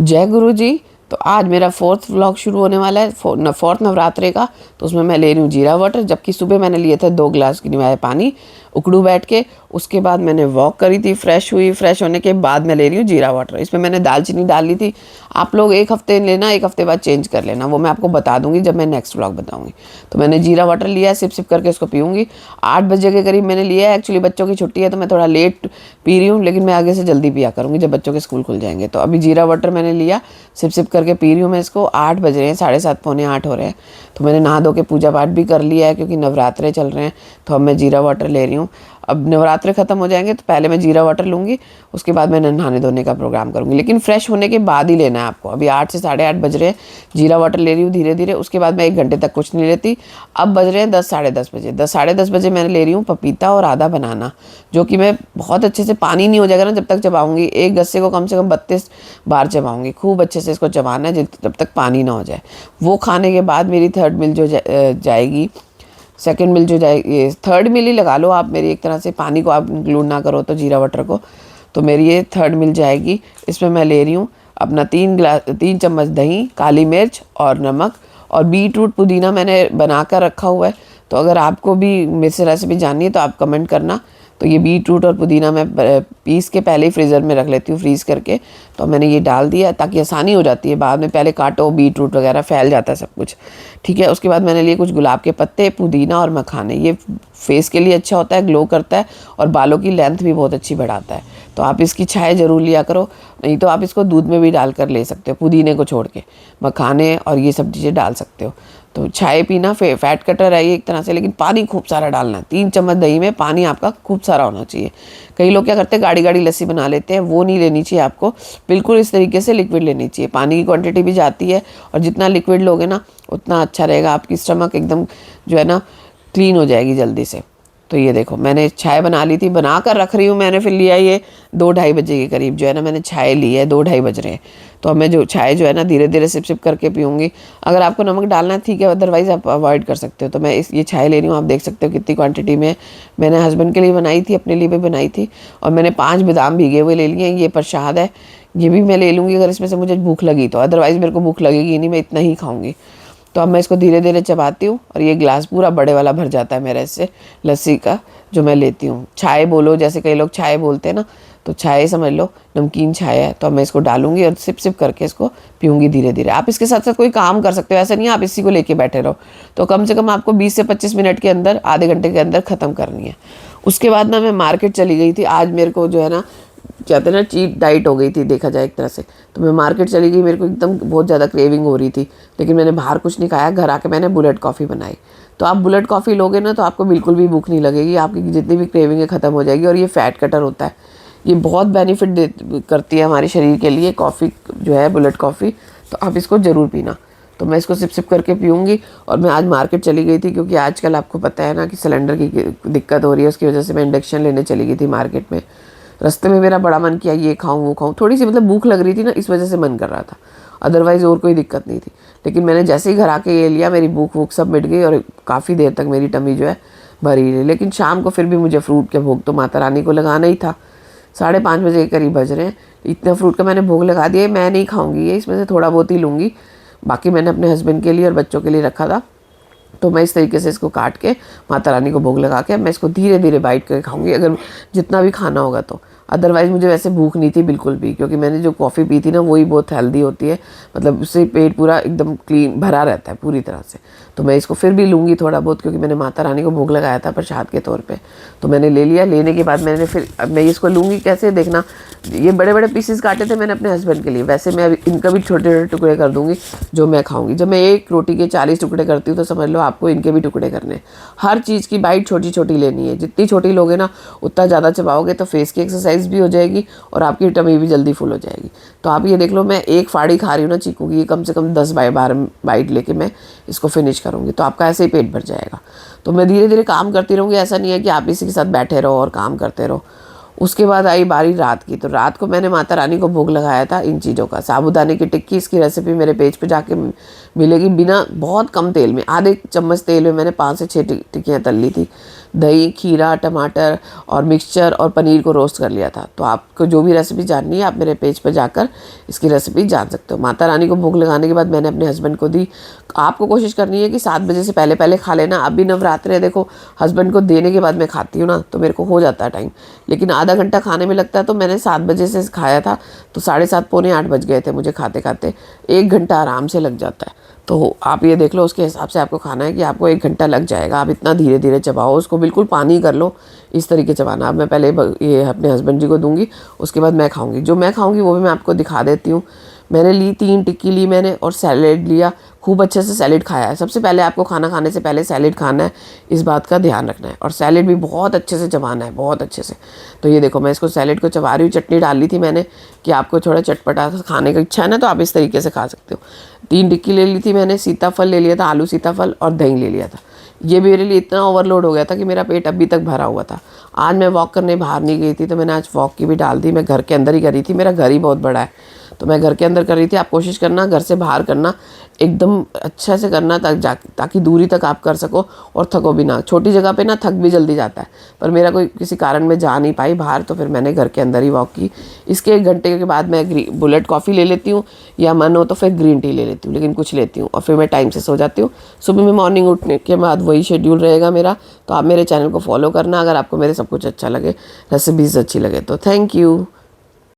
जय गुरु जी। तो आज मेरा फोर्थ व्लॉग शुरू होने वाला है, फोर्थ नवरात्रे का। तो उसमें मैं ले रही हूँ जीरा वाटर, जबकि सुबह मैंने लिए थे 2 गिलास निवाए पानी उकड़ू बैठ के। उसके बाद मैंने वॉक करी थी, फ्रेश हुई, फ्रेश होने के बाद मैं ले रही हूँ जीरा वाटर। इसमें मैंने दालचीनी डाल ली थी। आप लोग एक हफ्ते लेना, एक हफ्ते बाद चेंज कर लेना, वो मैं आपको बता दूंगी जब मैं नेक्स्ट व्लॉग बताऊंगी। तो मैंने जीरा वाटर लिया है, सिप सिप करके इसको पीऊँगी। 8 बजे के करीब मैंने लिया है। एक्चुअली बच्चों की छुट्टी है तो मैं थोड़ा लेट पी रही हूँ, लेकिन मैं आगे से जल्दी पिया करूँगी जब बच्चों के स्कूल खुल जाएंगे। तो अभी जीरा वाटर मैंने लिया, सिप सिप करके पी रही हूँ मैं इसको। 8 बज रहे हैं, 7:30 पौने 8 हो रहे हैं। तो मैंने नहा धो के पूजा पाठ भी कर लिया है, क्योंकि नवरात्रे चल रहे हैं। तो अब मैं जीरा वाटर ले रही हूँ। अब नवरात्रे ख़त्म हो जाएंगे तो पहले मैं जीरा वाटर लूँगी, उसके बाद मैं नहाने धोने का प्रोग्राम करूँगी। लेकिन फ्रेश होने के बाद ही लेना है आपको। अभी 8 से 8:30 बज रहे हैं, जीरा वाटर ले रही हूँ धीरे धीरे। उसके बाद मैं 1 घंटे तक कुछ नहीं लेती। अब बज रहे हैं 10 साढ़े 10 बजे। 10 साढ़े 10 बजे मैंने ले रही हूँ पपीता और आधा बनाना, जो कि मैं बहुत अच्छे से, पानी नहीं हो जाएगा ना जब तक चबाऊँगी। एक गस्से को कम से कम 32 बार चबाऊँगी। खूब अच्छे से इसको चबाना है जब तक पानी ना हो जाए। वो खाने के बाद मेरी थर्ड मिल जो जाएगी, सेकंड मिल जो जाएगी, थर्ड मिल ही लगा लो आप मेरी, एक तरह से। पानी को आप इंक्लूड ना करो तो जीरा वाटर को। तो मेरी ये थर्ड मिल जाएगी। इसमें मैं ले रही हूँ अपना 3 चम्मच दही, काली मिर्च और नमक। और बीट रूट पुदीना मैंने बना कर रखा हुआ है। तो अगर आपको भी मेरे से रेसिपी जाननी है तो आप कमेंट करना। तो ये बीट रूट और पुदीना मैं पीस के पहले ही फ्रीज़र में रख लेती हूँ, फ्रीज़ करके। तो मैंने ये डाल दिया ताकि आसानी हो जाती है बाद में। पहले काटो, बीट रूट वगैरह फैल जाता है सब कुछ, ठीक है। उसके बाद मैंने लिए कुछ गुलाब के पत्ते, पुदीना और मखाने। ये फेस के लिए अच्छा होता है, ग्लो करता है और बालों की लेंथ भी बहुत अच्छी बढ़ाता है। तो आप इसकी चाय ज़रूर लिया करो, नहीं तो आप इसको दूध में भी डाल कर ले सकते हो, पुदीने को छोड़ के। मखाने और ये सब चीज़ें डाल सकते हो। तो चाय पीना फैट कटर है ये एक तरह से, लेकिन पानी खूब सारा डालना है। 3 चम्मच दही में पानी आपका खूब सारा होना चाहिए। कई लोग क्या करते हैं, गाढ़ी गाढ़ी लस्सी बना लेते हैं, वो नहीं लेनी चाहिए आपको। बिल्कुल इस तरीके से लिक्विड लेनी चाहिए। पानी की क्वांटिटी भी जाती है, और जितना लिक्विड लोगे ना उतना अच्छा रहेगा। आपकी स्टमक एकदम जो है ना क्लीन हो जाएगी जल्दी से। तो ये देखो मैंने चाय बना ली थी, बना कर रख रही हूँ मैंने। फिर लिया ये 2-2:30 बजे के करीब जो है ना मैंने चाय ली है। 2-2:30 बज रहे हैं। तो अब मैं जो चाय जो है ना धीरे धीरे सिप सिप करके पीऊँगी। अगर आपको नमक डालना है ठीक है, अदरवाइज़ आप अवॉइड कर सकते हो। तो मैं ये चाय ले रही हूँ, आप देख सकते हो कितनी क्वान्टिटी में। मैंने हस्बैंड के लिए बनाई थी, अपने लिए भी बनाई थी। और मैंने 5 बादाम भीगे हुए ले लिए। ये प्रसाद है, ये भी मैं ले लूँगी अगर इसमें से मुझे भूख लगी तो। अदरवाइज़ मेरे को भूख लगेगी नहीं, मैं इतना ही खाऊँगी। तो अब मैं इसको धीरे धीरे चबाती हूँ, और ये गिलास पूरा बड़े वाला भर जाता है मेरा इससे, लस्सी का जो मैं लेती हूँ। चाय बोलो, जैसे कई लोग चाय बोलते हैं ना, तो चाय समझ लो, नमकीन चाय है। तो अब मैं इसको डालूंगी और सिप सिप करके इसको पीऊँगी धीरे धीरे। आप इसके साथ साथ कोई काम कर सकते हो, ऐसा नहीं है आप इसी को लेके बैठे रहो। तो कम से कम आपको 20 से 25 मिनट के अंदर, आधे घंटे के अंदर ख़त्म करनी है। उसके बाद ना मैं मार्केट चली गई थी। आज मेरे को जो है ना, कहते हैं ना, चीट डाइट हो गई थी देखा जाए एक तरह से। तो मैं मार्केट चली गई, मेरे को एकदम बहुत ज़्यादा क्रेविंग हो रही थी, लेकिन मैंने बाहर कुछ नहीं खाया। घर आके मैंने बुलेट कॉफ़ी बनाई। तो आप बुलेट कॉफ़ी लोगे ना तो आपको बिल्कुल भी भूख नहीं लगेगी, आपकी जितनी भी क्रेविंग है ख़त्म हो जाएगी। और ये फ़ैट कटर होता है, ये बहुत बेनिफिट करती है हमारे शरीर के लिए कॉफ़ी जो है, बुलेट कॉफ़ी। तो आप इसको ज़रूर पीना। तो मैं इसको सिप सिप करके पीऊँगी। और मैं आज मार्केट चली गई थी, क्योंकि आजकल आपको पता है ना कि सिलेंडर की दिक्कत हो रही है। उसकी वजह से मैं इंडक्शन लेने चली गई थी मार्केट में। रास्ते में मेरा बड़ा मन किया, ये खाऊं वो खाऊं। थोड़ी सी मतलब भूख लग रही थी ना, इस वजह से मन कर रहा था, अदरवाइज़ और कोई दिक्कत नहीं थी। लेकिन मैंने जैसे ही घर आके ये लिया, मेरी भूख वूख सब मिट गई, और काफ़ी देर तक मेरी टमी जो है भरी रही। लेकिन शाम को फिर भी मुझे फ्रूट के भोग तो माता रानी को लगाना ही था। 5:30 बजे के करीब बज रहे हैं, इतना फ्रूट का मैंने भोग लगा दिया। मैं नहीं खाऊंगी ये, इसमें से थोड़ा बहुत ही लूँगी, बाकी मैंने अपने हस्बैंड के लिए और बच्चों के लिए रखा था। तो मैं इस तरीके से इसको काट के माता रानी को भोग लगा के मैं इसको धीरे धीरे बाइट करके खाऊंगी, अगर जितना भी खाना होगा तो। अदरवाइज़ मुझे वैसे भूख नहीं थी बिल्कुल भी, क्योंकि मैंने जो कॉफ़ी पी थी ना वही बहुत हेल्दी होती है, मतलब उससे पेट पूरा एकदम क्लीन भरा रहता है पूरी तरह से। तो मैं इसको फिर भी लूँगी थोड़ा बहुत, क्योंकि मैंने माता रानी को भोग लगाया था प्रसाद के तौर पे। तो मैंने ले लिया। लेने के बाद मैंने फिर, अब मैं इसको लूँगी कैसे देखना। ये बड़े बड़े पीसेस काटे थे मैंने अपने हस्बैंड के लिए, वैसे मैं इनका भी छोटे छोटे टुकड़े कर दूँगी जो मैं खाऊँगी। जब मैं एक रोटी के 40 टुकड़े करती हूँ तो समझ लो आपको इनके भी टुकड़े करने हैं। हर चीज़ की बाइट छोटी छोटी लेनी है। जितनी छोटी लोगे ना उतना ज़्यादा चबाओगे, तो फेस की एक्सरसाइज भी हो जाएगी और आपकी टमी भी जल्दी फुल हो जाएगी। तो आप ये देख लो, मैं एक फाड़ी खा रही हूँ ना चीकू की, ये कम से कम 10-12 बाइट लेके मैं इसको फिनिश करूँगी। तो आपका ऐसे ही पेट भर जाएगा। तो मैं धीरे धीरे काम करती रहूँगी। ऐसा नहीं है कि आप इसी के साथ बैठे रहो और काम करते रहो। उसके बाद आई बारी रात की। तो रात को मैंने माता रानी को भोग लगाया था इन चीज़ों का, साबूदाने की टिक्की। इसकी रेसिपी मेरे पेज पे जाके मिलेगी। बिना बहुत कम तेल में, आधे चम्मच तेल में मैंने 5 से 6 टिक्कियाँ तल ली थी। दही, खीरा, टमाटर और मिक्सचर और पनीर को रोस्ट कर लिया था। तो आपको जो भी रेसिपी जाननी है आप मेरे पेज पर जाकर इसकी रेसिपी जान सकते हो। माता रानी को भोग लगाने के बाद मैंने अपने हस्बैंड को दी। आपको कोशिश करनी है कि 7 बजे से पहले पहले खा लेना। अभी नवरात्रे है, देखो हस्बैंड को देने के बाद मैं खाती हूँ ना, तो मेरे को हो जाता है टाइम, लेकिन आधा घंटा खाने में लगता है। तो मैंने 7 बजे से खाया था, तो 7:30 पौने 8 बज गए थे मुझे खाते खाते। 1 घंटा आराम से लग जाता है। तो आप ये देख लो, उसके हिसाब से आपको खाना है कि आपको 1 घंटा लग जाएगा। आप इतना धीरे धीरे चबाओ उसको, बिल्कुल पानी कर लो, इस तरीके चबाना। अब मैं पहले ये अपने हस्बैंड जी को दूंगी, उसके बाद मैं खाऊंगी। जो मैं खाऊंगी वो भी मैं आपको दिखा देती हूँ। मैंने ली 3 टिक्की ली मैंने, और सैलेड लिया। खूब अच्छे से सैलेड खाया है। सबसे पहले आपको खाना खाने से पहले सैलेड खाना है, इस बात का ध्यान रखना है। और सैलेड भी बहुत अच्छे से चबाना है, बहुत अच्छे से। तो ये देखो मैं इसको सैलेड को चबा रही हूँ। चटनी डाल ली थी मैंने कि आपको थोड़ा चटपटा खाने का इच्छा है ना, तो आप इस तरीके से खा सकते हो। 3 टिक्की ले ली थी मैंने, सीताफल ले लिया था, आलू सीताफल, और दही ले लिया था। ये मेरे लिए इतना ओवरलोड हो गया था कि मेरा पेट अभी तक भरा हुआ था। आज मैं वॉक करने बाहर नहीं गई थी, तो मैंने आज वॉक की भी डाल दी। मैं घर के अंदर ही करी थी, मेरा घर ही बहुत बड़ा है, तो मैं घर के अंदर कर रही थी। आप कोशिश करना घर से बाहर करना, एकदम अच्छा से करना, ताकि दूरी तक आप कर सको और थको भी ना। छोटी जगह पे ना थक भी जल्दी जाता है, पर मेरा कोई किसी कारण में जा नहीं पाई बाहर, तो फिर मैंने घर के अंदर ही वॉक की। इसके 1 घंटे के बाद मैं बुलेट कॉफ़ी ले लेती हूँ, या मन हो तो फिर ग्रीन टी ले लेती हूँ, लेकिन कुछ लेती हूँ। और फिर मैं टाइम से सो जाती हूँ। सुबह में मॉर्निंग उठने के बाद वही शेड्यूल रहेगा मेरा। तो आप मेरे चैनल को फॉलो करना अगर आपको मेरे सब कुछ अच्छा लगे, रेसिपीज़ अच्छी लगे तो। Thank you.